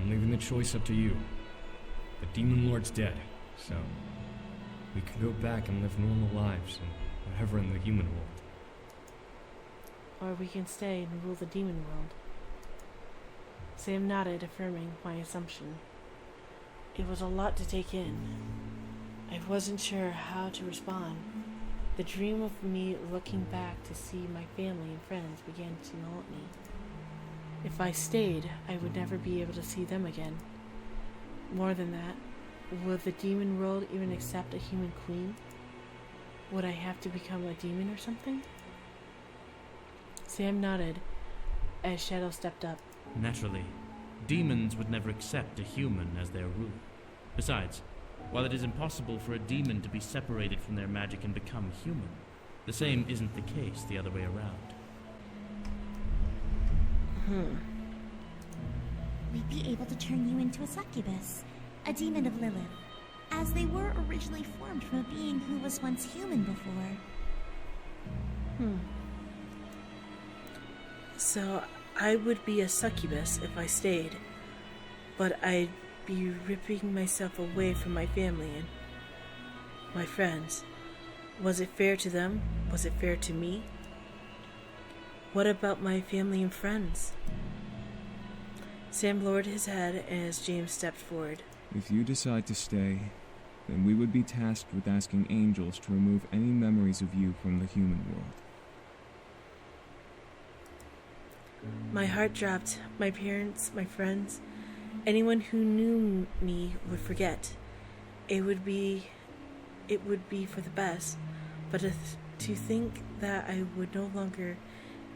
I'm leaving the choice up to you. The Demon Lord's dead, so we can go back and live normal lives and whatever in the human world. Or we can stay and rule the demon world. Sam nodded, affirming my assumption. It was a lot to take in. I wasn't sure how to respond. The dream of me looking back to see my family and friends began to haunt me. If I stayed, I would never be able to see them again. More than that, would the demon world even accept a human queen? Would I have to become a demon or something? Sam nodded as Shadow stepped up. Naturally, demons would never accept a human as their ruler. Besides, while it is impossible for a demon to be separated from their magic and become human, the same isn't the case the other way around. We'd be able to turn you into a succubus, a demon of Lilith, as they were originally formed from a being who was once human before. So I would be a succubus if I stayed, but I'd be ripping myself away from my family and my friends. Was it fair to them? Was it fair to me? What about my family and friends? Sam lowered his head as James stepped forward. If you decide to stay, then we would be tasked with asking angels to remove any memories of you from the human world. My heart dropped. My parents, my friends, anyone who knew me would forget. It would be for the best, but to think that I would no longer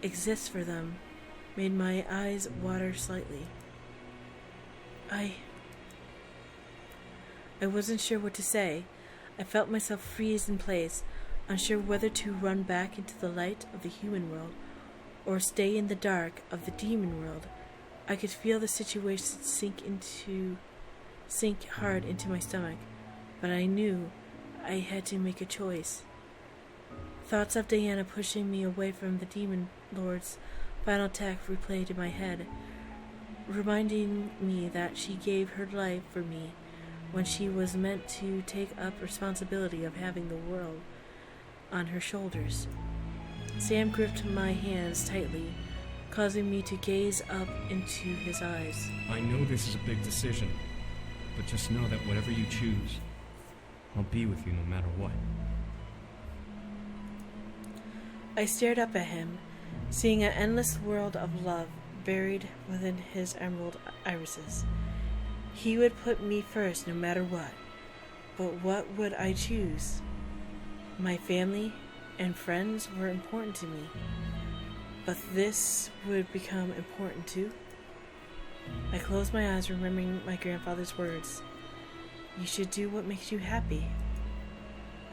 exist for them made my eyes water slightly. I wasn't sure what to say. I felt myself freeze in place, unsure whether to run back into the light of the human world or stay in the dark of the demon world. I could feel the situation sink hard into my stomach, but I knew I had to make a choice. Thoughts of Diana pushing me away from the demon lord's final attack replayed in my head, reminding me that she gave her life for me when she was meant to take up responsibility of having the world on her shoulders. Sam gripped my hands tightly, causing me to gaze up into his eyes. I know this is a big decision, but just know that whatever you choose, I'll be with you no matter what. I stared up at him, seeing an endless world of love buried within his emerald irises. He would put me first no matter what. But what would I choose? My family and friends were important to me, but this would become important too. I closed my eyes, remembering my grandfather's words. You should do what makes you happy.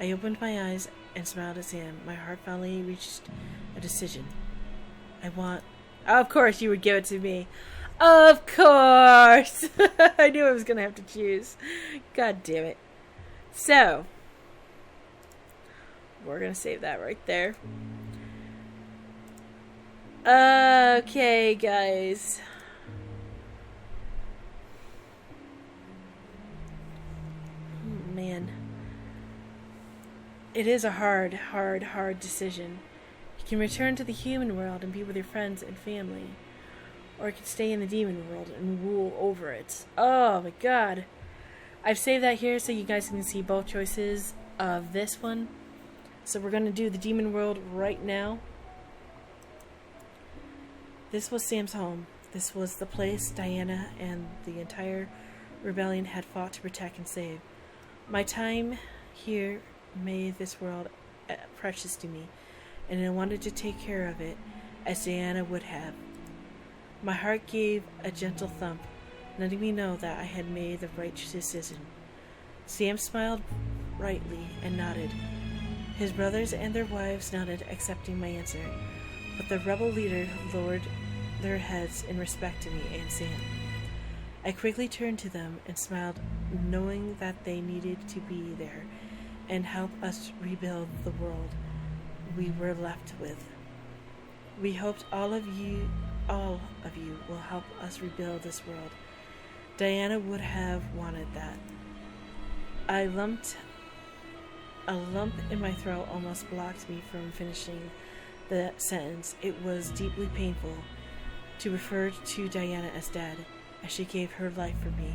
I opened my eyes and smiled at Sam. My heart finally reached a decision. Of course you would give it to me. Of course! I knew I was going to have to choose. God damn it. So, we're going to save that right there. Okay, guys. Man. It is a hard decision. You can return to the human world and be with your friends and family. Or you can stay in the demon world and rule over it. Oh my god. I've saved that here so you guys can see both choices of this one. So we're going to do the demon world right now. This was Sam's home. This was the place Diana and the entire rebellion had fought to protect and save. My time here made this world precious to me, and I wanted to take care of it as Diana would have. My heart gave a gentle thump, letting me know that I had made the right decision. Sam smiled brightly and nodded. His brothers and their wives nodded, accepting my answer, but the rebel leader lowered their heads in respect to me and Sam. I quickly turned to them and smiled, knowing that they needed to be there and help us rebuild the world we were left with. We hoped all of you will help us rebuild this world. Diana would have wanted that. A lump in my throat almost blocked me from finishing the sentence. It was deeply painful to refer to Diana as dead, as she gave her life for me.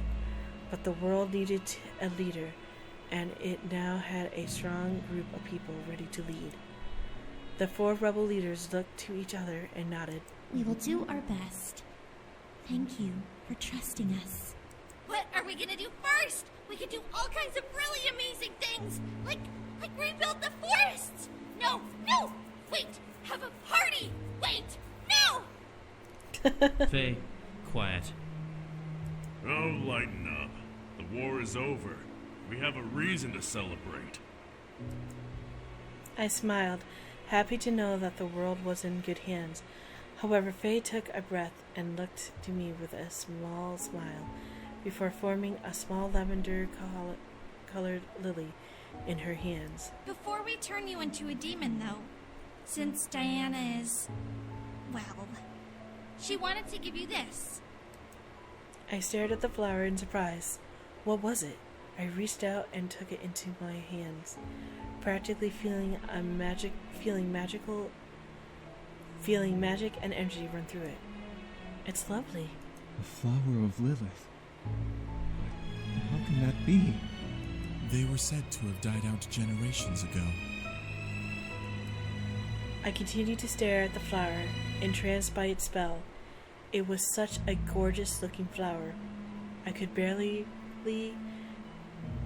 But the world needed a leader, and it now had a strong group of people ready to lead. The 4 rebel leaders looked to each other and nodded. We will do our best. Thank you for trusting us. What are we gonna do first? We could do all kinds of really amazing things, like rebuild the forests. No, wait, have a party. Wait, no. Faye, quiet. Oh, lighten up. The war is over. We have a reason to celebrate. I smiled, happy to know that the world was in good hands. However, Faye took a breath and looked to me with a small smile before forming a small lavender-colored lily in her hands. Before we turn you into a demon, though, since Diana is, well, she wanted to give you this. I stared at the flower in surprise. What was it? I reached out and took it into my hands, practically feeling magic and energy run through it. It's lovely. The flower of Lilith. But how can that be? They were said to have died out generations ago. I continued to stare at the flower, entranced by its spell. It was such a gorgeous-looking flower. I could barely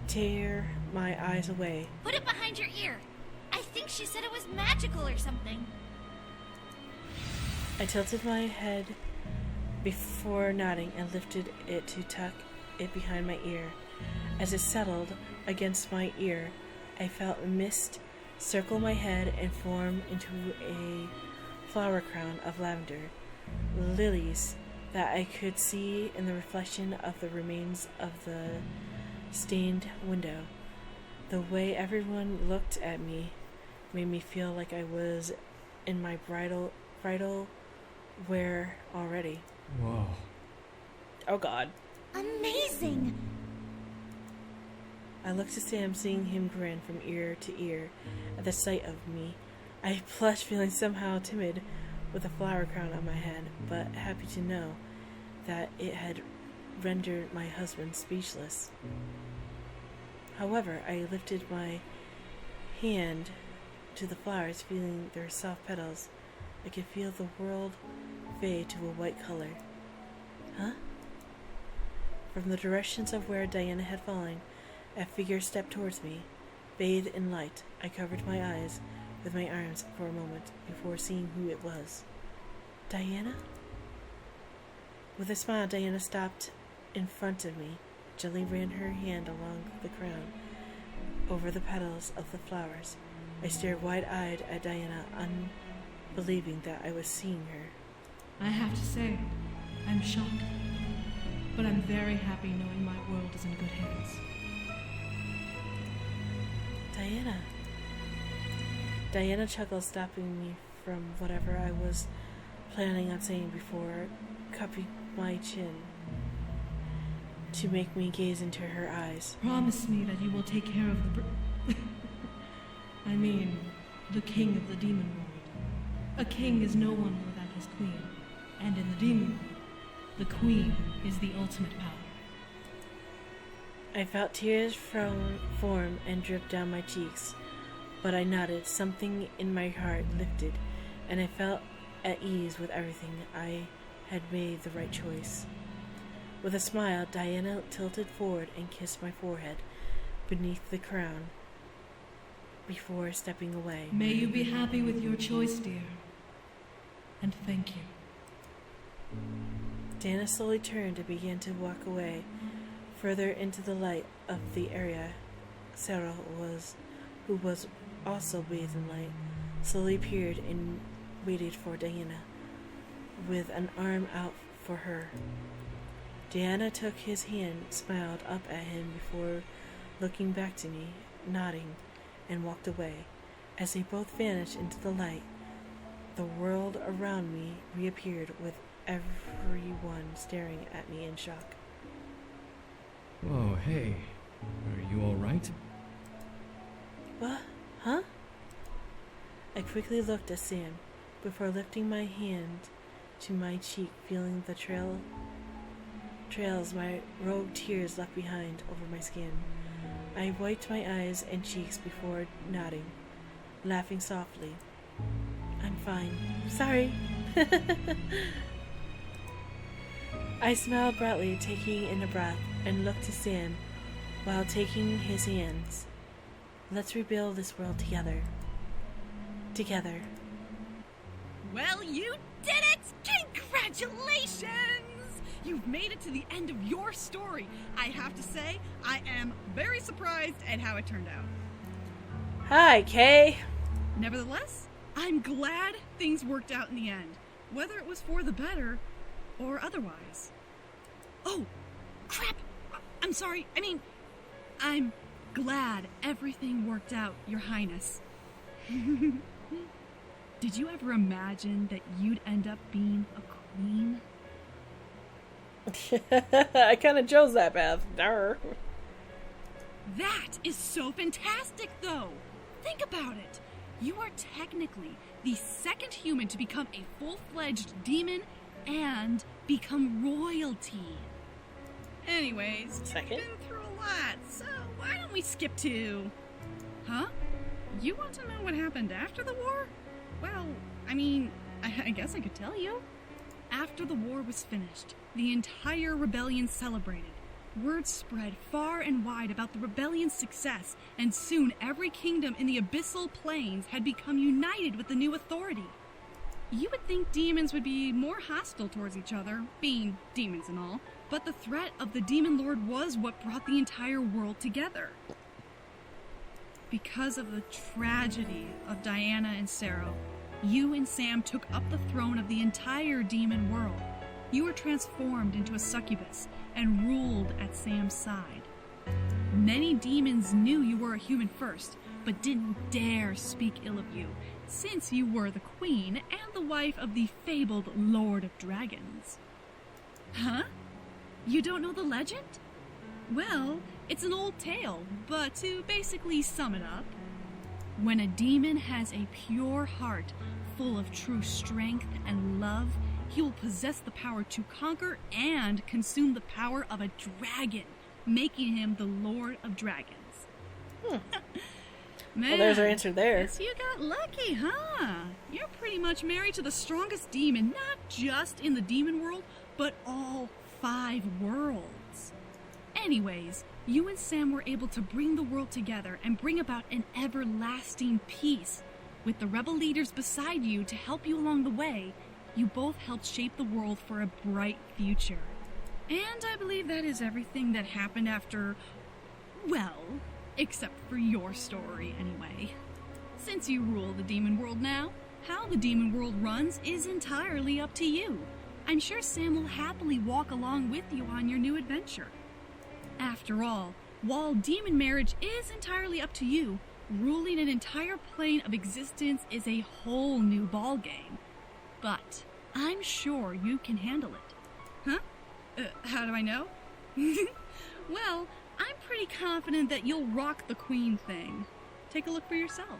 tear my eyes away. Put it behind your ear. I think she said it was magical or something. I tilted my head before nodding and lifted it to tuck it behind my ear. As it settled against my ear, I felt a mist circle my head and form into a flower crown of lavender lilies that I could see in the reflection of the remains of the stained window. The way everyone looked at me made me feel like I was in my bridal wear already. Whoa. Oh God. Amazing! I looked to Sam, seeing him grin from ear to ear at the sight of me. I blushed, feeling somehow timid with a flower crown on my head, but happy to know that it had rendered my husband speechless. However, I lifted my hand to the flowers, feeling their soft petals. I could feel the world fade to a white color. Huh? From the directions of where Diana had fallen, a figure stepped towards me. Bathed in light, I covered my eyes with my arms for a moment before seeing who it was. Diana? With a smile, Diana stopped in front of me, gently ran her hand along the crown, over the petals of the flowers. I stared wide-eyed at Diana, unbelieving that I was seeing her. I have to say, I'm shocked. But I'm very happy knowing my world is in good hands. Diana. Diana chuckled, stopping me from whatever I was planning on saying before cupping my chin to make me gaze into her eyes. Promise me that you will take care of the the king of the demon world. A king is no one without his queen, and in the demon world, the queen is the ultimate power. I felt tears form and drip down my cheeks, but I nodded. Something in my heart lifted, and I felt at ease with everything. I had made the right choice. With a smile, Diana tilted forward and kissed my forehead beneath the crown before stepping away. May you be happy with your choice, dear. And thank you. Diana slowly turned and began to walk away, further into the light of the area. Sarah, who was also bathed in light, slowly appeared and waited for Diana, with an arm out for her. Diana took his hand, smiled up at him before looking back to me, nodding, and walked away. As they both vanished into the light, the world around me reappeared with everyone staring at me in shock. Whoa, hey. Are you alright? What? Huh? I quickly looked at Sam before lifting my hand to my cheek, feeling the trails my rogue tears left behind over my skin. I wiped my eyes and cheeks before nodding, laughing softly. I'm fine. Sorry. I smiled brightly, taking in a breath, and looked to Sam while taking his hands. Let's rebuild this world together. Together. Well, you did it! Congratulations! You've made it to the end of your story. I have to say, I am very surprised at how it turned out. Hi, Kay. Nevertheless, I'm glad things worked out in the end, whether it was for the better or otherwise. Oh, crap! I'm sorry. I'm glad everything worked out, Your Highness. Did you ever imagine that you'd end up being a queen? I kind of chose that path. Darr. That is so fantastic, though. Think about it. You are technically the second human to become a full-fledged demon and become royalty. Anyways, Second? you've been through a lot, so why don't we skip to... Huh? You want to know what happened after the war? Well, I guess I could tell you. After the war was finished, the entire rebellion celebrated. Word spread far and wide about the rebellion's success, and soon every kingdom in the abyssal plains had become united with the new authority. You would think demons would be more hostile towards each other, being demons and all, but the threat of the Demon Lord was what brought the entire world together. Because of the tragedy of Diana and Sarah, you and Sam took up the throne of the entire demon world. You were transformed into a succubus and ruled at Sam's side. Many demons knew you were a human first, but didn't dare speak ill of you, since you were the queen and the wife of the fabled Lord of Dragons. Huh? You don't know the legend? Well, it's an old tale, but to basically sum it up, when a demon has a pure heart full of true strength and love, he will possess the power to conquer and consume the power of a dragon, making him the Lord of Dragons. Man, Well, there's our answer there. Guess you got lucky, huh? You're pretty much married to the strongest demon, not just in the demon world, but all 5 worlds. Anyways, you and Sam were able to bring the world together and bring about an everlasting peace. With the rebel leaders beside you to help you along the way, you both helped shape the world for a bright future. And I believe that is everything that happened after, well, except for your story anyway. Since you rule the demon world now, how the demon world runs is entirely up to you. I'm sure Sam will happily walk along with you on your new adventure. After all, while demon marriage is entirely up to you, ruling an entire plane of existence is a whole new ballgame. But I'm sure you can handle it. Huh? How do I know? Well, I'm pretty confident that you'll rock the queen thing. Take a look for yourself.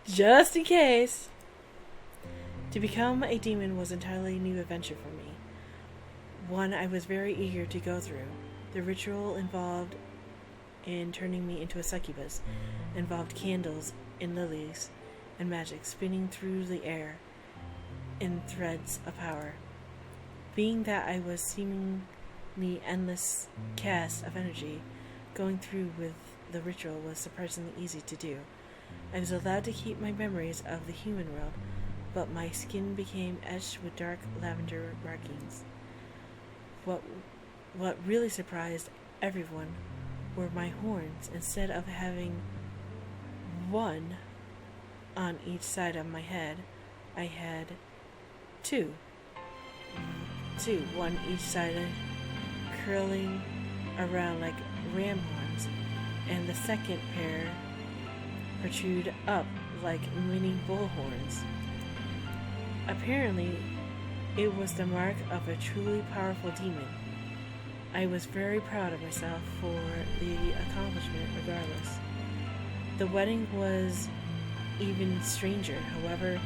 Just in case. To become a demon was entirely a new adventure for me. One I was very eager to go through. The ritual involved in turning me into a succubus involved candles and lilies and magic spinning through the air in threads of power. Being that I was seemingly endless cast of energy, going through with the ritual was surprisingly easy to do. I was allowed to keep my memories of the human world, but my skin became etched with dark lavender markings. What really surprised everyone were my horns. Instead of having one on each side of my head, I had two, one each side, curling around like ram horns, and the second pair protrude up like mini bullhorns. Apparently, it was the mark of a truly powerful demon. I was very proud of myself for the accomplishment regardless. The wedding was even stranger, however.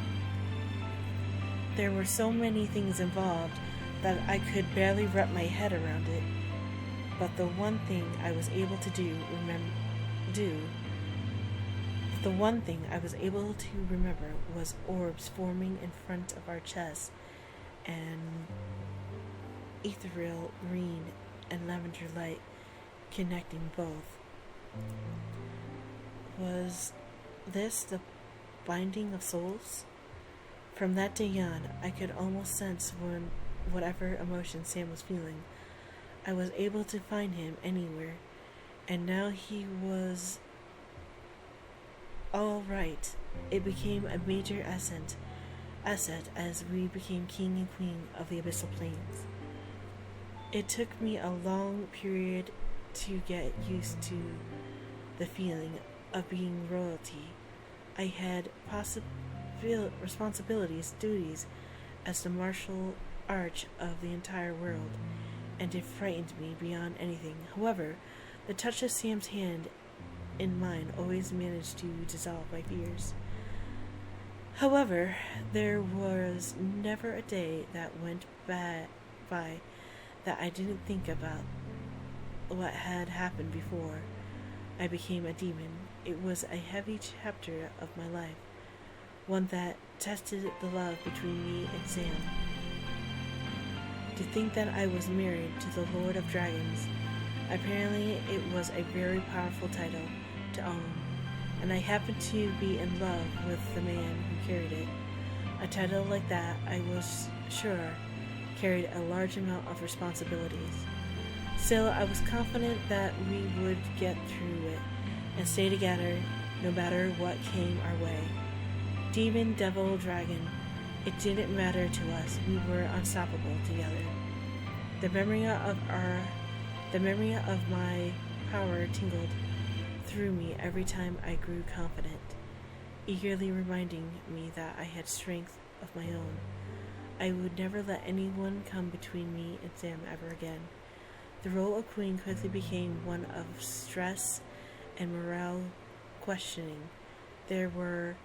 There were so many things involved that I could barely wrap my head around it. But the one thing I was able to remember was orbs forming in front of our chests and ethereal green and lavender light connecting both. Was this the binding of souls? From that day on, I could almost sense whatever emotion Sam was feeling. I was able to find him anywhere, and now he was all right. It became a major asset as we became king and queen of the Abyssal Plains. It took me a long period to get used to the feeling of being royalty. I had responsibilities, duties as the martial arch of the entire world, and it frightened me beyond anything. However, the touch of Sam's hand in mine always managed to dissolve my fears. However, there was never a day that went by that I didn't think about what had happened before I became a demon. It was a heavy chapter of my life, one that tested the love between me and Sam. To think that I was married to the Lord of Dragons, apparently it was a very powerful title to own, and I happened to be in love with the man who carried it. A title like that, I was sure, carried a large amount of responsibilities. Still, I was confident that we would get through it and stay together no matter what came our way. Demon, devil, dragon, it didn't matter to us. We were unstoppable together. The memory of my power tingled through me every time I grew confident, eagerly reminding me that I had strength of my own. I would never let anyone come between me and Sam ever again. The role of queen quickly became one of stress and morale questioning. There were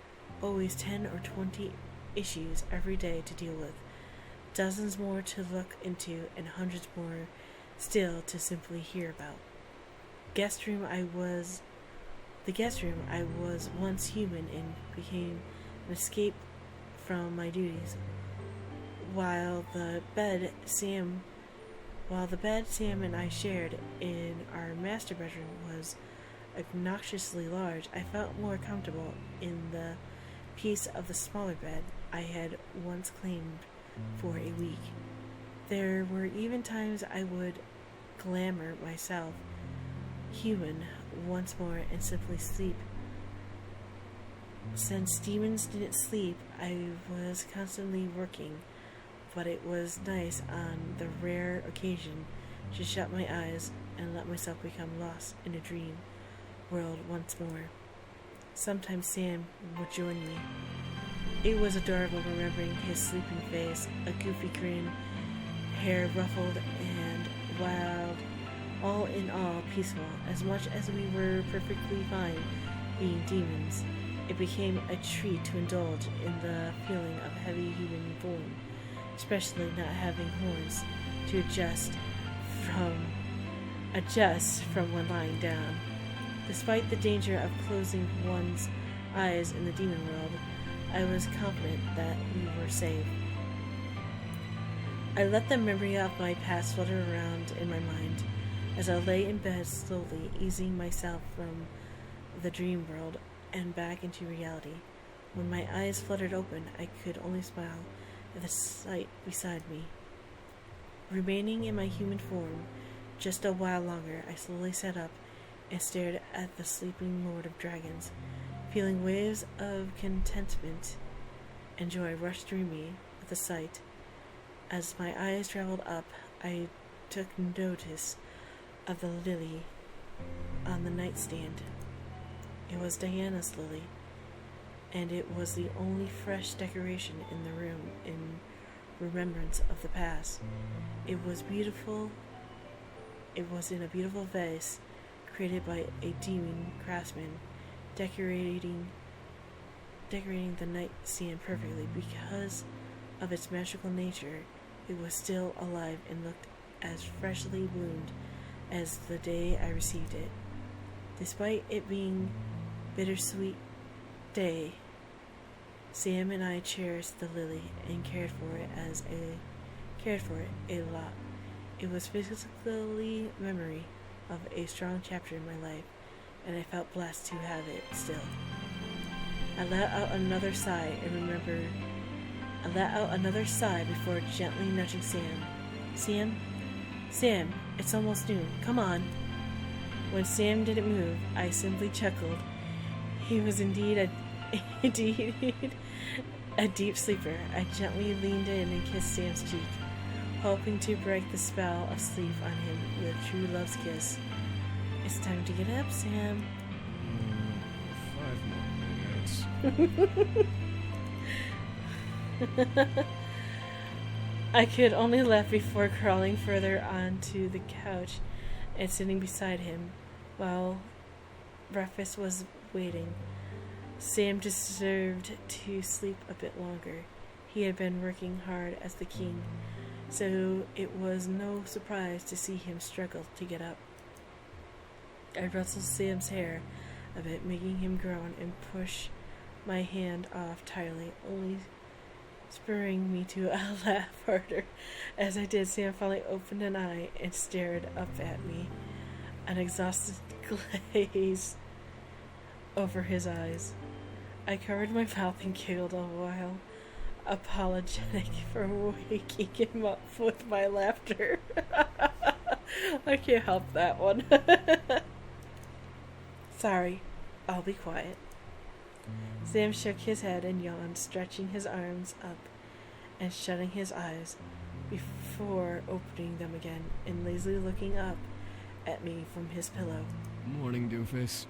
always 10 or 20 issues every day to deal with, dozens more to look into, and hundreds more still to simply hear about. The guest room I was once human in became an escape from my duties. While the bed Sam and I shared in our master bedroom was obnoxiously large, I felt more comfortable in the piece of the smaller bed I had once claimed for a week. There were even times I would glamour myself human once more and simply sleep. Since demons didn't sleep, I was constantly working, but it was nice on the rare occasion to shut my eyes and let myself become lost in a dream world once more. Sometimes Sam would join me. It was adorable remembering his sleeping face, a goofy grin, hair ruffled and wild, all in all peaceful. As much as we were perfectly fine being demons, it became a treat to indulge in the feeling of heavy human form, especially not having horns to adjust from when lying down. Despite the danger of closing one's eyes in the demon world, I was confident that we were safe. I let the memory of my past flutter around in my mind as I lay in bed, slowly easing myself from the dream world and back into reality. When my eyes fluttered open, I could only smile at the sight beside me. Remaining in my human form just a while longer, I slowly sat up and stared at the sleeping Lord of Dragons, feeling waves of contentment and joy rush through me at the sight. As my eyes traveled up, I took notice of the lily on the nightstand. It was Diana's lily. and it was the only fresh decoration in the room in remembrance of the past. It was beautiful. It was in a beautiful vase created by a demon craftsman, decorating the night scene perfectly. Because of its magical nature, it was still alive and looked as freshly bloomed as the day I received it. Despite it being bittersweet day, Sam and I cherished the lily and cared for it a lot. It was physically memory of a strong chapter in my life, and I felt blessed to have it still. I let out another sigh before gently nudging Sam. Sam, it's almost noon. Come on. When Sam didn't move, I simply chuckled. He was indeed a deep sleeper. I gently leaned in and kissed Sam's cheek, hoping to break the spell of sleep on him with true love's kiss. It's time to get up, Sam. 5 more minutes. I could only laugh before crawling further onto the couch and sitting beside him while breakfast was waiting. Sam deserved to sleep a bit longer. He had been working hard as the king, so it was no surprise to see him struggle to get up. I rustled Sam's hair a bit, making him groan and push my hand off tightly, only spurring me to laugh harder. As I did, Sam finally opened an eye and stared up at me, an exhausted glaze over his eyes. I covered my mouth and giggled a while, apologetic for waking him up with my laughter. I can't help that one. Sorry, I'll be quiet. Sam shook his head and yawned, stretching his arms up and shutting his eyes before opening them again and lazily looking up at me from his pillow. Morning, doofus.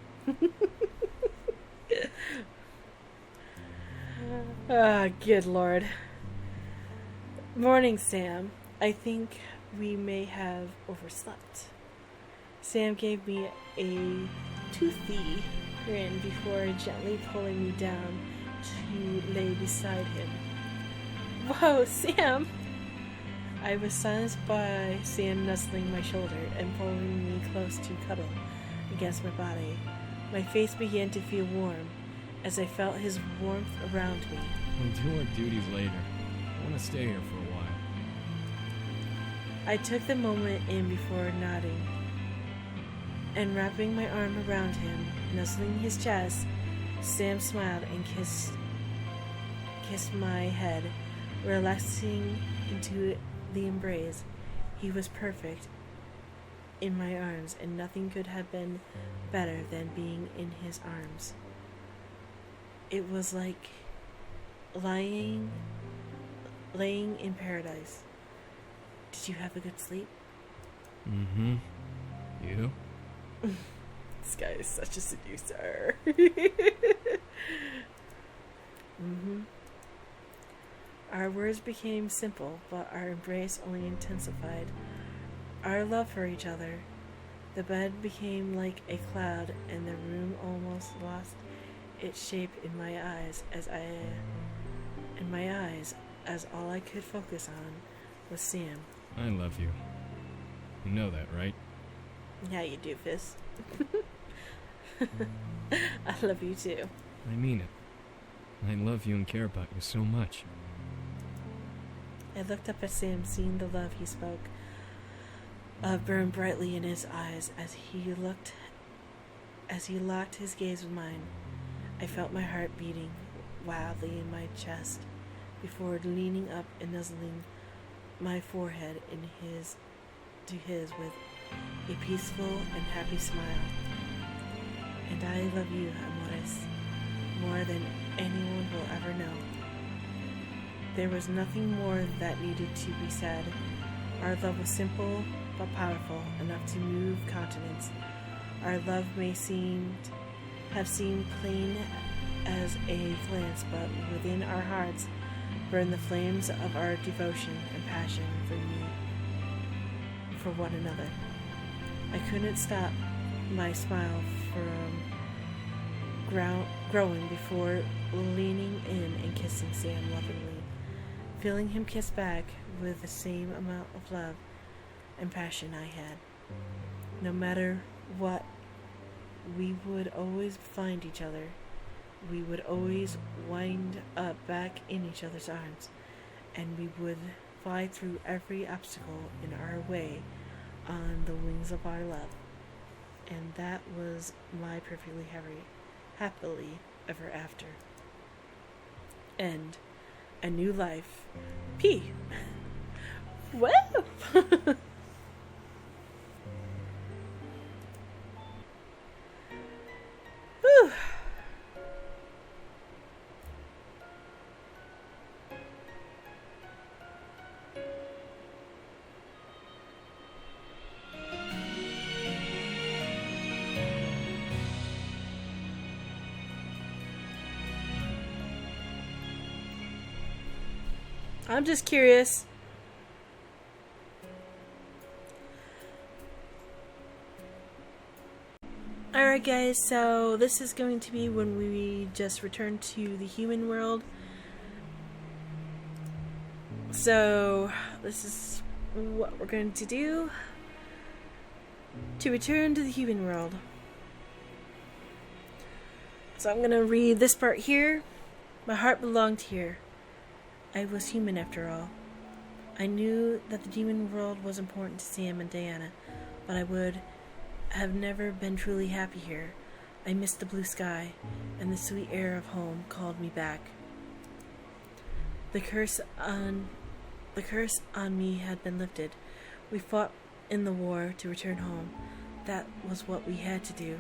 Good Lord. Morning, Sam. I think we may have overslept. Sam gave me a toothy grin before gently pulling me down to lay beside him. Whoa, Sam! I was silenced by Sam nuzzling my shoulder and pulling me close to cuddle against my body. My face began to feel warm as I felt his warmth around me. We'll do our duties later. I want to stay here for a while. I took the moment in before nodding and wrapping my arm around him, nuzzling his chest. Sam smiled and kissed my head, relaxing into the embrace. He was perfect in my arms, and nothing could have been better than being in his arms. It was like laying in paradise. Did you have a good sleep? Mm-hmm. You? This guy is such a seducer. Our words became simple, but our embrace only intensified our love for each other. The bed became like a cloud, and the room almost lost its shape in my eyes as all I could focus on was Sam. I love you. You know that, right? Yeah, you do, Fizz. I love you too. I mean it. I love you and care about you so much. I looked up at Sam, seeing the love he spoke of burn brightly in his eyes as he locked his gaze with mine. I felt my heart beating wildly in my chest before leaning up and nuzzling my forehead to his with a peaceful and happy smile. And I love you, Amores, more than anyone will ever know. There was nothing more that needed to be said. Our love was simple but powerful enough to move continents. Our love may have seemed plain as was a glance, but within our hearts burned the flames of our devotion and passion for one another. I couldn't stop my smile from growing before leaning in and kissing Sam lovingly, feeling him kiss back with the same amount of love and passion I had. No matter what, we would always find each other. We would always wind up back in each other's arms, and we would fly through every obstacle in our way on the wings of our love. And that was my perfectly happily ever after. End. A new life. P. Woo! Whew. I'm just curious. Alright guys, so this is going to be when we just return to the human world. So, this is what we're going to do to return to the human world. So I'm going to read this part here. My heart belonged here. I was human after all. I knew that the demon world was important to Sam and Diana, but I would have never been truly happy here. I missed the blue sky, and the sweet air of home called me back. The curse on me had been lifted. We fought in the war to return home. That was what we had to do.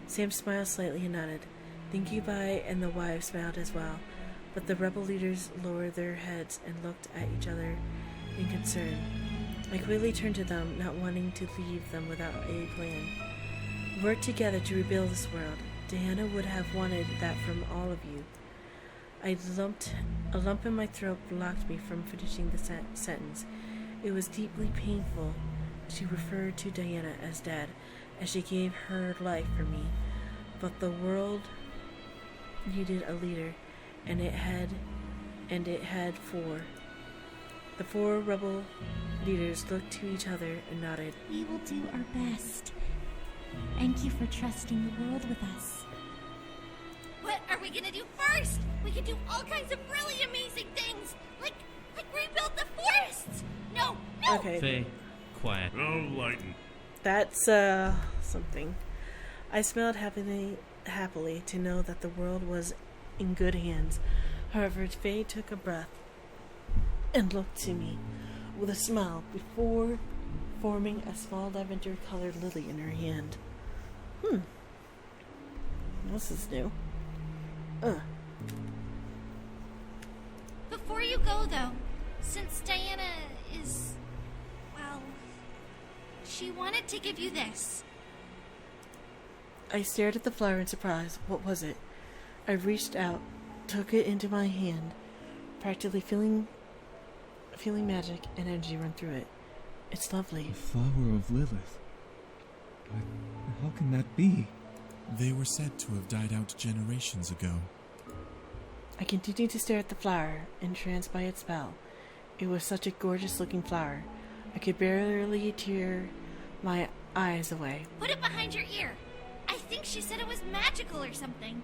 Sam smiled slightly and nodded. Thank you, bye, and the wives smiled as well. But the rebel leaders lowered their heads and looked at each other in concern. I quickly turned to them, not wanting to leave them without a plan. Work together to rebuild this world. Diana would have wanted that from all of you. A lump in my throat blocked me from finishing the sentence. It was deeply painful to refer to Diana as dead, as she gave her life for me. But the world needed a leader, and it had four. The four rebel leaders looked to each other and nodded. We will do our best. Thank you for trusting the world with us. What are we gonna do first? We can do all kinds of really amazing things, like rebuild the forests. No. Okay. Faye, quiet. Oh, lighten. That's something. I smiled happily to know that the world was in good hands. However, Faye took a breath and looked to me with a smile before forming a small lavender-colored lily in her hand. This is new. Before you go, though, since Diana is, well, she wanted to give you this. I stared at the flower in surprise. What was it? I reached out, took it into my hand, practically feeling magic and energy run through it. It's lovely. The flower of Lilith. But how can that be? They were said to have died out generations ago. I continued to stare at the flower, entranced by its spell. It was such a gorgeous-looking flower. I could barely tear my eyes away. Put it behind your ear. I think she said it was magical or something.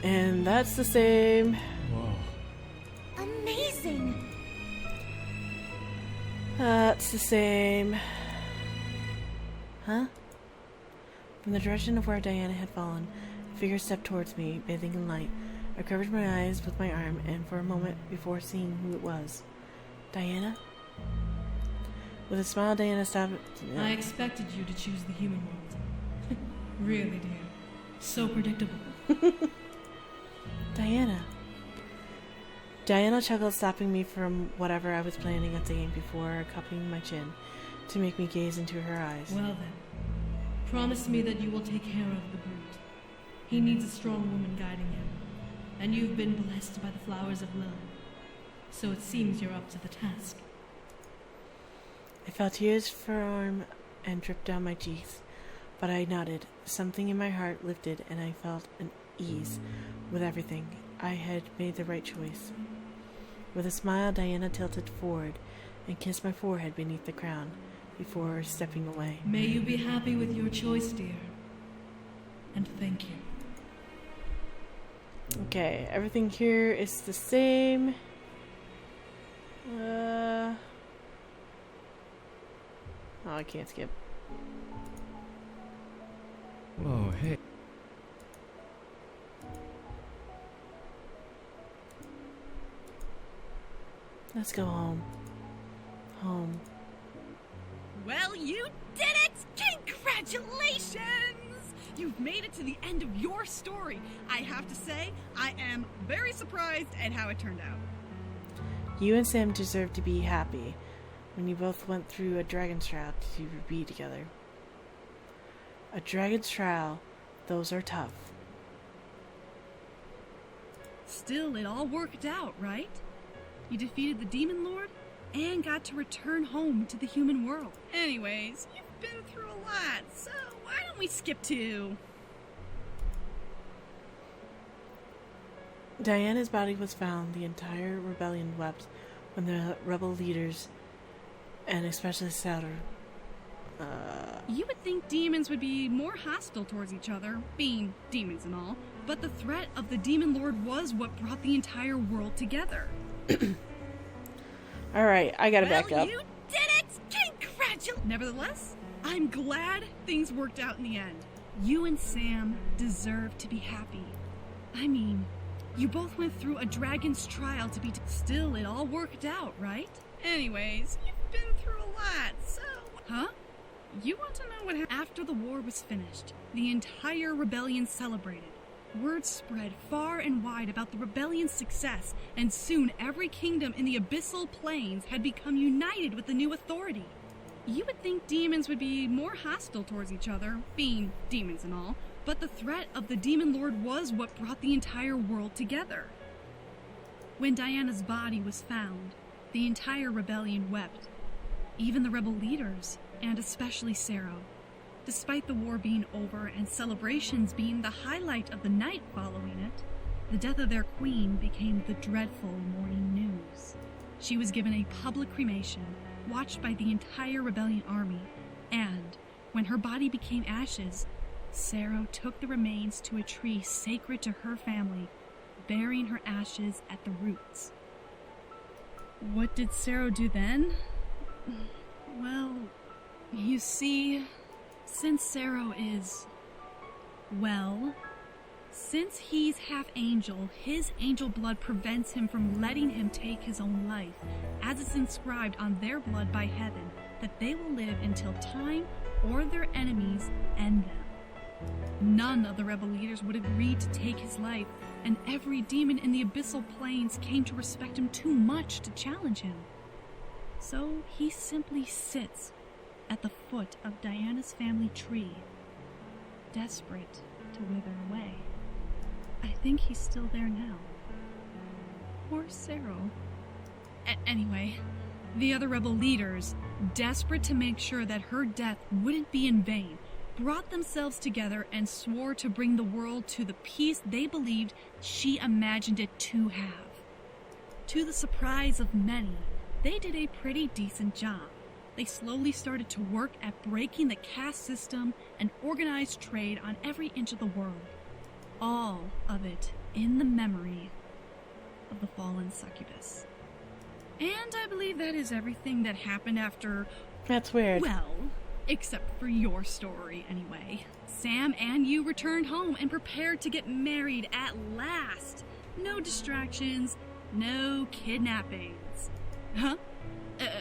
And that's the same. Whoa. Amazing! That's the same. Huh? From the direction of where Diana had fallen, a figure stepped towards me, bathing in light. I covered my eyes with my arm, and for a moment before seeing who it was. Diana? With a smile, Diana stopped. I expected you to choose the human world. Really, dear. So predictable. Diana. Diana chuckled, stopping me from whatever I was planning on saying before cupping my chin to make me gaze into her eyes. Well then, promise me that you will take care of the brute. He needs a strong woman guiding him, and you've been blessed by the flowers of love. So it seems you're up to the task. I felt tears form and drip down my cheeks, but I nodded. Something in my heart lifted, and I felt an ease with everything. I had made the right choice. With a smile, Diana tilted forward and kissed my forehead beneath the crown before stepping away. May you be happy with your choice, dear. And thank you. Okay, everything here is the same. Oh, I can't skip. Whoa, hey. Let's go home. Home. Well, you did it! Congratulations! You've made it to the end of your story. I have to say, I am very surprised at how it turned out. You and Sam deserve to be happy when you both went through a dragon's trial to be together. A dragon's trial, those are tough. Still, it all worked out, right? You defeated the Demon Lord and got to return home to the human world. Anyways, you've been through a lot, so why don't we skip to... Diana's body was found. The entire rebellion wept when the rebel leaders, and especially Sauter, You would think demons would be more hostile towards each other, being demons and all, but the threat of the Demon Lord was what brought the entire world together. Alright, I gotta back up. You did it! Congratulations! Nevertheless, I'm glad things worked out in the end. You and Sam deserve to be happy. I mean, you both went through a dragon's trial to be... Still, it all worked out, right? Anyways, you've been through a lot, so... Huh? You want to know what happened? After the war was finished, the entire rebellion celebrated. Word spread far and wide about the rebellion's success, and soon every kingdom in the abyssal plains had become united with the new authority. You would think demons would be more hostile towards each other, being demons and all, but the threat of the Demon Lord was what brought the entire world together. When Diana's body was found, the entire rebellion wept. Even the rebel leaders, and especially Sero. Despite the war being over and celebrations being the highlight of the night following it, the death of their queen became the dreadful morning news. She was given a public cremation, watched by the entire rebellion army, and, when her body became ashes, Sero took the remains to a tree sacred to her family, burying her ashes at the roots. What did Sero do then? Well, you see... Since Sero is... Well, since he's half angel, his angel blood prevents him from letting him take his own life, as it's inscribed on their blood by heaven, that they will live until time or their enemies end them. None of the rebel leaders would agree to take his life, and every demon in the abyssal plains came to respect him too much to challenge him. So he simply sits at the foot of Diana's family tree, desperate to wither away. I think he's still there now. Poor Sero. Anyway, the other rebel leaders, desperate to make sure that her death wouldn't be in vain, brought themselves together and swore to bring the world to the peace they believed she imagined it to have. To the surprise of many, they did a pretty decent job. They slowly started to work at breaking the caste system and organized trade on every inch of the world. All of it in the memory of the fallen succubus. And I believe that is everything that happened after... That's weird. Well, except for your story, anyway. Sam and you returned home and prepared to get married at last. No distractions, no kidnappings. Huh?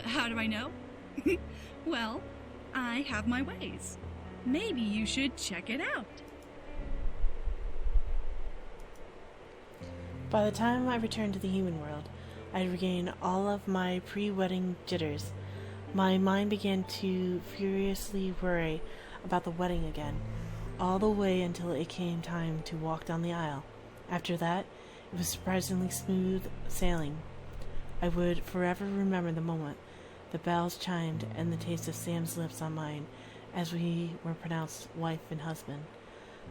How do I know? Well, I have my ways. Maybe you should check it out. By the time I returned to the human world, I had regained all of my pre-wedding jitters. My mind began to furiously worry about the wedding again. all the way until it came time to walk down the aisle. After that, it was surprisingly smooth sailing. I would forever remember the moment the bells chimed and the taste of Sam's lips on mine as we were pronounced wife and husband.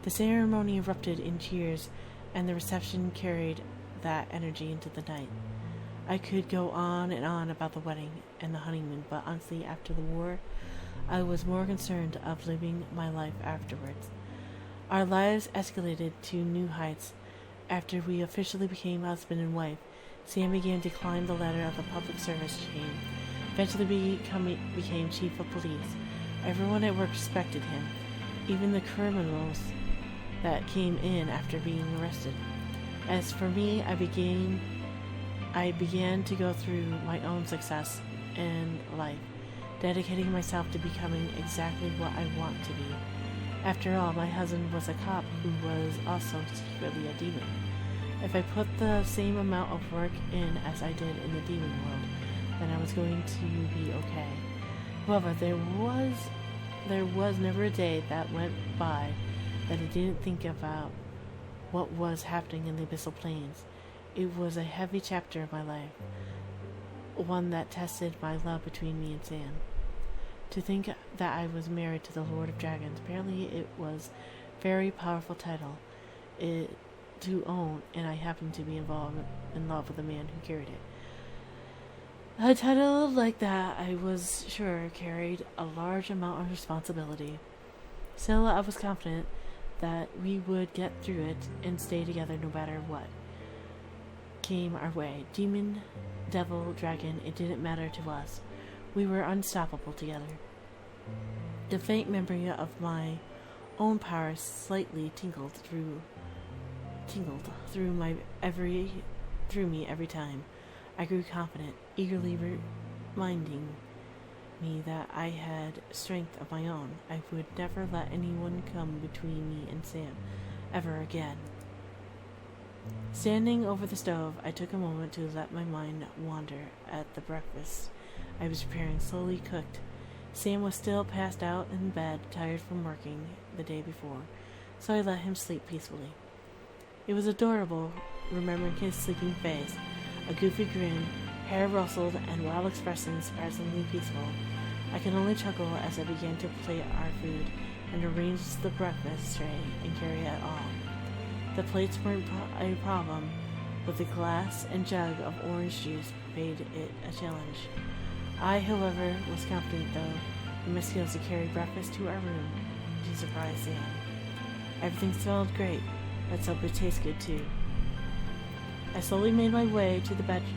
The ceremony erupted in cheers, and the reception carried that energy into the night. I could go on and on about the wedding and the honeymoon, but honestly, after the war, I was more concerned of living my life afterwards. Our lives escalated to new heights. After we officially became husband and wife, Sam began to climb the ladder of the public service chain, eventually became chief of police. Everyone at work respected him, even the criminals that came in after being arrested. As for me, I began to go through my own success in life, dedicating myself to becoming exactly what I want to be. After all, my husband was a cop who was also secretly a demon. If I put the same amount of work in as I did in the demon world, then I was going to be okay. However, there was never a day that went by that I didn't think about what was happening in the abyssal plains. It was a heavy chapter of my life, one that tested my love between me and Sam. To think that I was married to the Lord of Dragons, apparently it was a very powerful title to own, and I happened to be in love with the man who carried it. A title like that, I was sure, carried a large amount of responsibility. Still, I was confident that we would get through it and stay together no matter what came our way. Demon, devil, dragon, it didn't matter to us. We were unstoppable together. The faint memory of my own power slightly tingled through me every time. I grew confident, eagerly reminding me that I had strength of my own. I would never let anyone come between me and Sam, ever again. Standing over the stove, I took a moment to let my mind wander at the breakfast I was preparing, slowly cooked. Sam was still passed out in bed, tired from working the day before, so I let him sleep peacefully. It was adorable, remembering his sleeping face, a goofy grin, hair rustled, and while expressing surprisingly peaceful. I could only chuckle as I began to plate our food and arrange the breakfast tray and carry it all. The plates weren't a problem, but the glass and jug of orange juice made it a challenge. I, however, was confident, though, in my skills to carry breakfast to our room to surprise Sam. Everything smelled great. Let's hope it tastes good, too. I slowly made my way to the bedroom,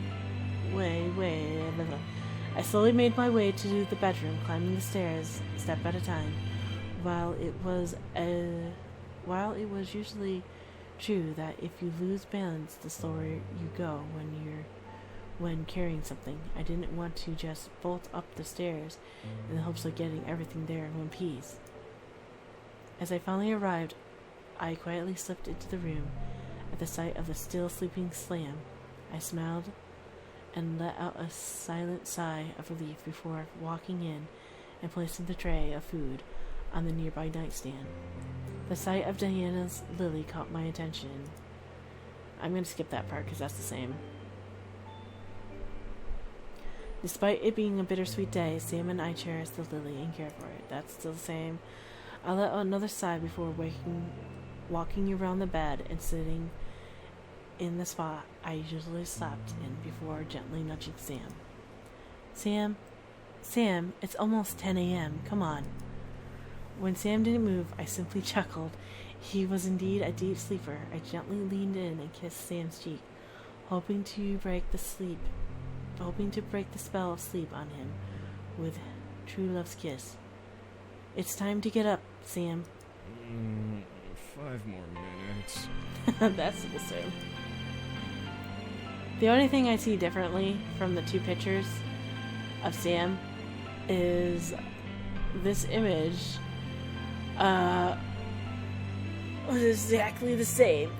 climbing the stairs step at a time. While it was usually true that if you lose balance, the slower you go when carrying something, I didn't want to just bolt up the stairs in the hopes of getting everything there in one piece. As I finally arrived, I quietly slipped into the room. At the sight of the still sleeping Sam, I smiled and let out a silent sigh of relief before walking in and placing the tray of food on the nearby nightstand. The sight of Diana's lily caught my attention. I'm going to skip that part because that's the same. Despite it being a bittersweet day, Sam and I cherished the lily and cared for it. That's still the same. I let out another sigh before walking around the bed and sitting in the spot I usually slept in before gently nudging Sam. Sam, it's almost 10 a.m. Come on. When Sam didn't move, I simply chuckled. He was indeed a deep sleeper. I gently leaned in and kissed Sam's cheek, hoping to break the spell of sleep on him with true love's kiss. It's time to get up, Sam. 5 more minutes. That's the same. The only thing I see differently from the two pictures of Sam is this image was exactly the same.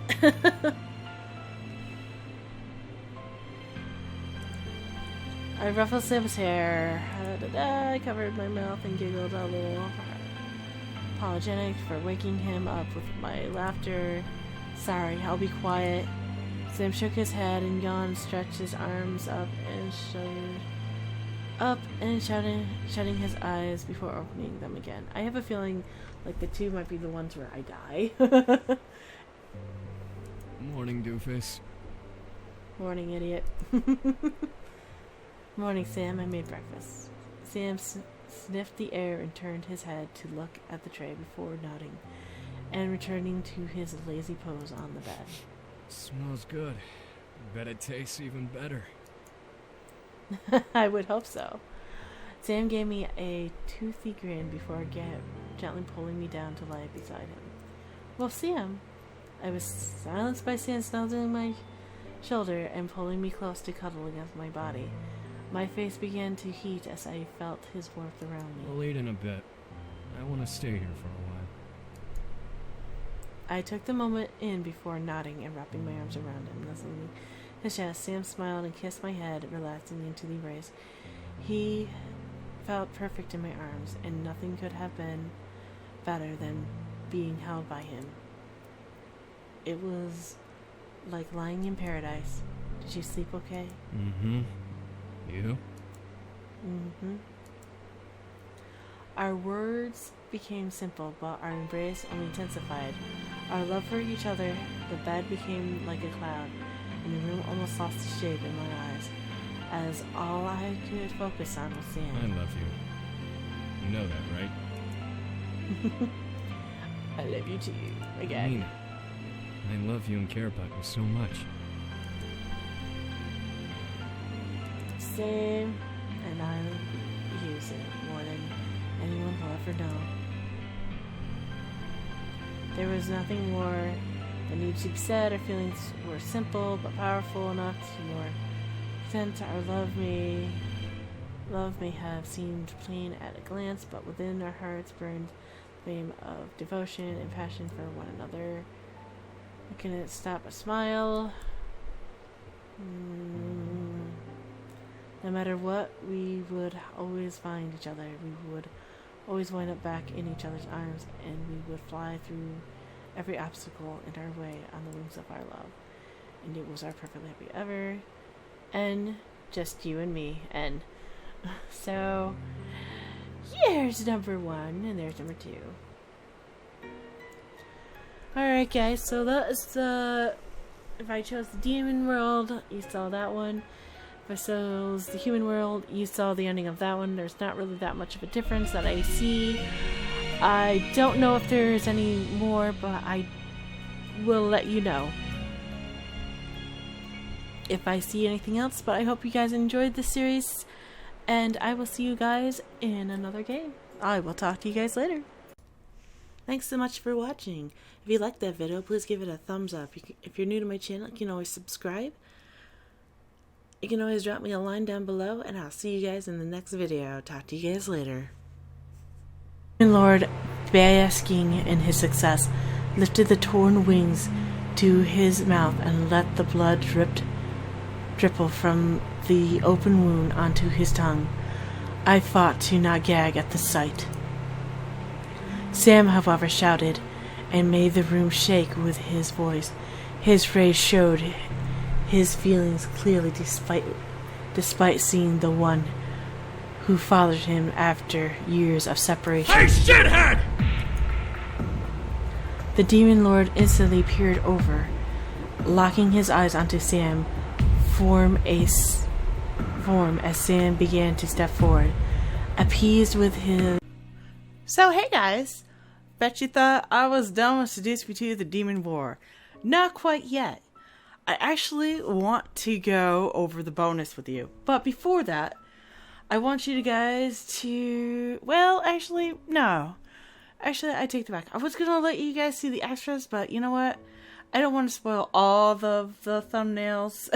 I ruffled Sam's hair. I covered my mouth and giggled a little. apologetic for waking him up with my laughter. Sorry, I'll be quiet. Sam shook his head and yawned, stretched his arms up and shutting his eyes before opening them again. I have a feeling like the two might be the ones where I die. Morning, doofus. Morning, idiot. Morning, Sam. I made breakfast. Sam sniffed the air and turned his head to look at the tray before nodding and returning to his lazy pose on the bed. Smells good. Bet it tastes even better. I would hope so. Sam gave me a toothy grin before gently pulling me down to lie beside him. Well, Sam. I was silenced by Sam snuggling my shoulder and pulling me close to cuddle against my body. My face began to heat as I felt his warmth around me. We'll eat in a bit. I want to stay here for a while. I took the moment in before nodding and wrapping my arms around him, nuzzling his chest. Sam smiled and kissed my head, relaxing into the embrace. He felt perfect in my arms, and nothing could have been better than being held by him. It was like lying in paradise. Did you sleep okay? Mm-hmm. You? Mm-hmm. Our words became simple, but our embrace only intensified. Our love for each other, the bed became like a cloud, and the room almost lost its shape in my eyes, as all I could focus on was Sam. I love you. You know that, right? I love you too, I again. mean it. I love you and care about you so much. Sam and I use it more than anyone will ever know. There was nothing more that needed to be said. Our feelings were simple but powerful enough to more extent. Our love may have seemed plain at a glance, but within our hearts burned the flame of devotion and passion for one another. I couldn't stop a smile. No matter what, we would always find each other. We would always wind up back in each other's arms, and we would fly through every obstacle in our way on the wings of our love. And it was our perfectly happy ever. And just you and me. And so here's number 1, and there's number 2. Alright guys, so that is if I chose the demon world, you saw that one. If I chose the human world, you saw the ending of that one. There's not really that much of a difference that I see. I don't know if there's any more, but I will let you know if I see anything else. But I hope you guys enjoyed this series, and I will see you guys in another game. I will talk to you guys later. Thanks so much for watching. If you liked that video, please give it a thumbs up. If you're new to my channel, you can always subscribe. You can always drop me a line down below, and I'll see you guys in the next video. Talk to you guys later. Lord, basking in his success, lifted the torn wings to his mouth and let the blood dripple from the open wound onto his tongue. I fought to not gag at the sight. Sam, however, shouted and made the room shake with his voice. His rage showed his feelings clearly despite seeing the one who followed him after years of separation. Hey, shithead! The demon lord instantly peered over, locking his eyes onto Sam, form as Sam began to step forward, appeased with his... So hey guys, bet you thought I was done with Seduce to the Demon War. Not quite yet. I actually want to go over the bonus with you. But before that, I want you guys to... Well, actually, no. Actually, I take it back. I was going to let you guys see the extras, but you know what? I don't want to spoil all the thumbnails.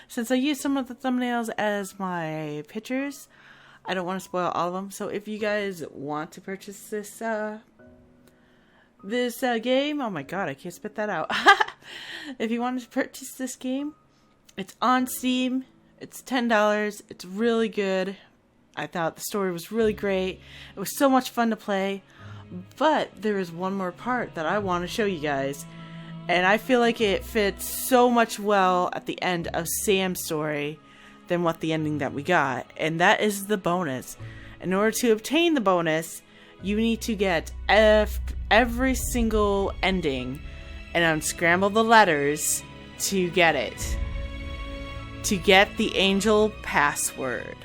Since I used some of the thumbnails as my pictures, I don't want to spoil all of them. So if you guys want to purchase this game... Oh my god, I can't spit that out. If you want to purchase this game, it's on Steam. It's $10. It's really good. I thought the story was really great. It was so much fun to play. But there is one more part that I want to show you guys. And I feel like it fits so much well at the end of Sam's story than what the ending that we got. And that is the bonus. In order to obtain the bonus, you need to get every single ending and unscramble the letters to get it. To get the angel password.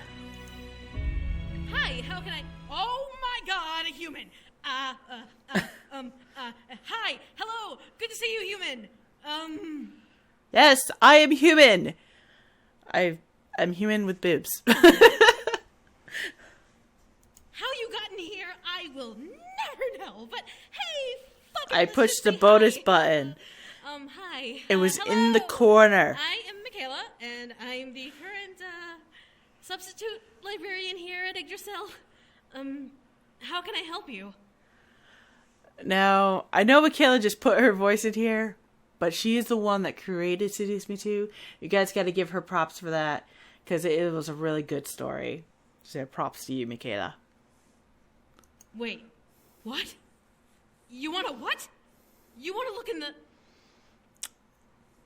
Hi, how can I... Oh my god, a human! Hi, hello, good to see you, human. Yes, I am human. I'm human with boobs. How you gotten here, I will never know, but hey, fucking I pushed the bonus button. Hi. It was hello. in the corner. I am Michaela, and I'm the current, substitute librarian here at Yggdrasil. How can I help you? Now, I know Michaela just put her voice in here, but she is the one that created Seduce Me Too. You guys got to give her props for that, because it was a really good story. So props to you, Michaela. Wait, what? You want to what? You want to look in the...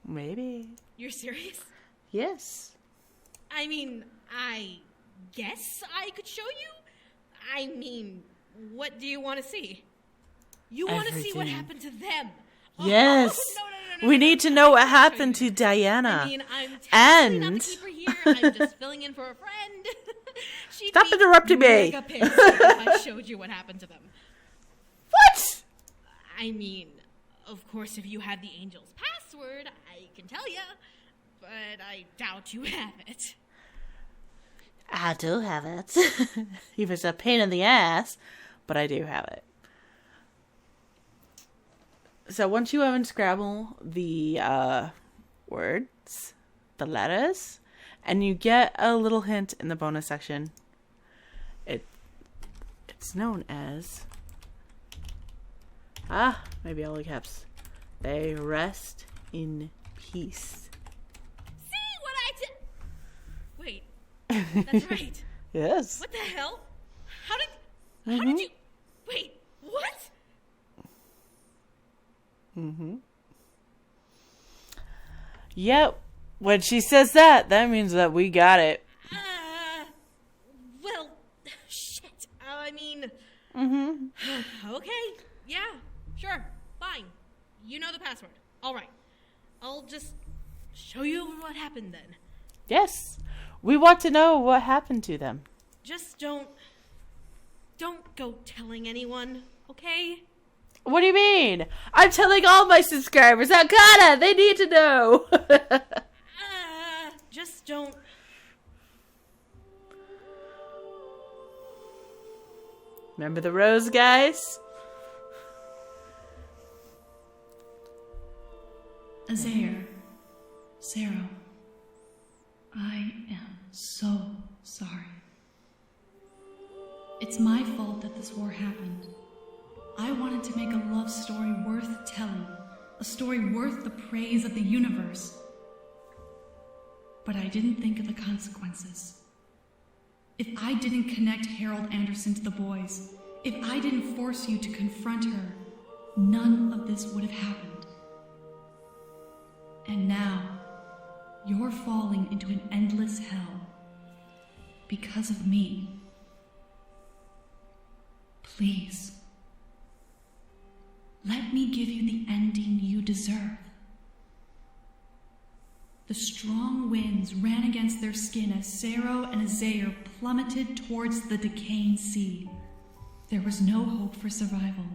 Maybe. You're serious? Yes. I mean, I guess I could show you? I mean, what do you want to see? You want to see what happened to them? Yes. No, we need to know what happened to Diana. I mean, I'm technically not the keeper here. I'm just filling in for a friend. Stop interrupting me. Mega pissed if I showed you what happened to them. What? I mean, of course, if you had the angel's password, I can tell you, but I doubt you have it. I do have it. If it's a pain in the ass, but I do have it. So once you unscramble the words, the letters, and you get a little hint in the bonus section, it's known as maybe all caps. They rest in peace. See what I did? Wait, that's right. Yes. What the hell? How did you? Wait, what? Yep. When she says that means that we got it. Well, shit. I mean... Okay, yeah, sure, fine. You know the password. All right. I'll just show you what happened then. Yes. We want to know what happened to them. Just don't go telling anyone, okay? What do you mean? I'm telling all my subscribers. I gotta. They need to know. Just don't. Remember the rose, guys? Azair, Sarah, I am so sorry. It's my fault that this war happened. I wanted to make a love story worth telling, a story worth the praise of the universe. But I didn't think of the consequences. If I didn't connect Harold Anderson to the boys, if I didn't force you to confront her, none of this would have happened. And now, you're falling into an endless hell because of me. Please, let me give you the ending you deserve. The strong winds ran against their skin as Sarah and Azair plummeted towards the decaying sea. There was no hope for survival,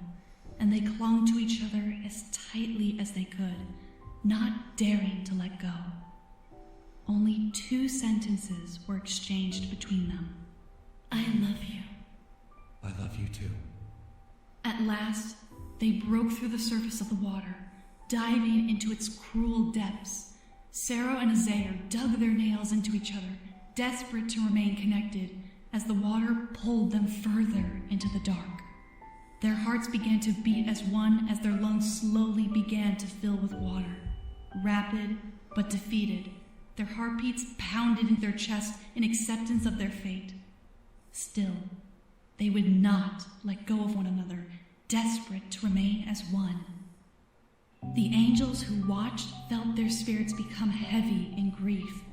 and they clung to each other as tightly as they could, not daring to let go. Only 2 sentences were exchanged between them. I love you. I love you too. At last, they broke through the surface of the water, diving into its cruel depths. Sarah and Azair dug their nails into each other, desperate to remain connected, as the water pulled them further into the dark. Their hearts began to beat as one as their lungs slowly began to fill with water. Rapid, but defeated, their heartbeats pounded into their chests in acceptance of their fate. Still, they would not let go of one another, desperate to remain as one. The angels who watched felt their spirits become heavy in grief.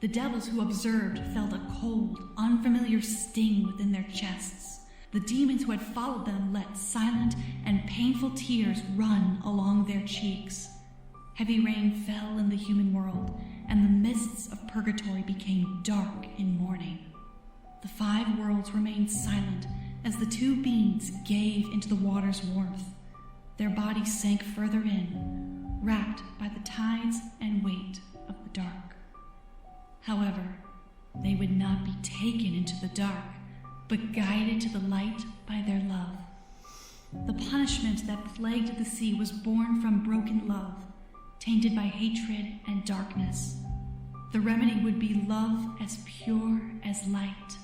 The devils who observed felt a cold, unfamiliar sting within their chests. The demons who had followed them let silent and painful tears run along their cheeks. Heavy rain fell in the human world, and the mists of purgatory became dark in mourning. The 5 worlds remained silent as the 2 beings gave into the water's warmth. Their bodies sank further in, wrapped by the tides and weight of the dark. However, they would not be taken into the dark, but guided to the light by their love. The punishment that plagued the sea was born from broken love, tainted by hatred and darkness. The remedy would be love as pure as light.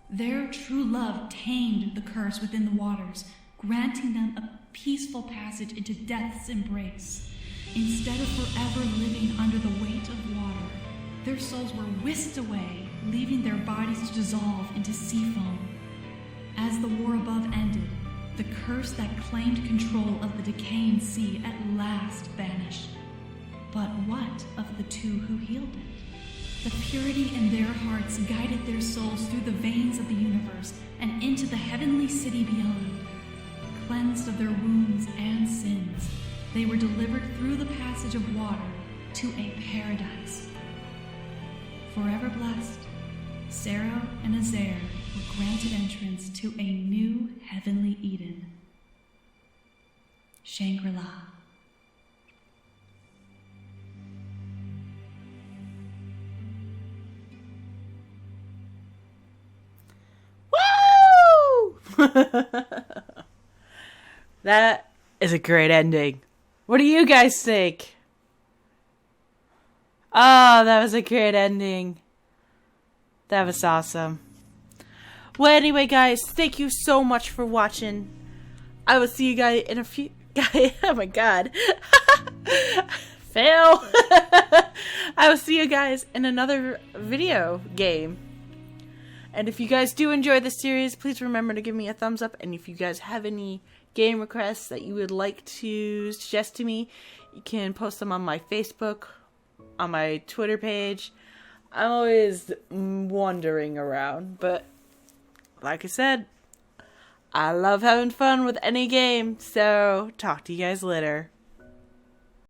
Their true love tamed the curse within the waters, granting them a peaceful passage into death's embrace. Instead of forever living under the weight of water, their souls were whisked away, leaving their bodies to dissolve into sea foam. As the war above ended, the curse that claimed control of the decaying sea at last vanished. But what of the 2 who healed it? The purity in their hearts guided their souls through the veins of the universe and into the heavenly city beyond. Cleansed of their wounds and sins, they were delivered through the passage of water to a paradise. Forever blessed, Sarah and Azair were granted entrance to a new heavenly Eden, Shangri-La. Woo! That is a great ending. What do you guys think? Oh, that was a great ending. That was awesome. Well, anyway, guys, thank you so much for watching. I will see you guys in a few... Oh my god. Fail. I will see you guys in another video game. And if you guys do enjoy this series, please remember to give me a thumbs up. And if you guys have any game requests that you would like to suggest to me, you can post them on my Facebook, on my Twitter page. I'm always wandering around, but like I said, I love having fun with any game, so talk to you guys later.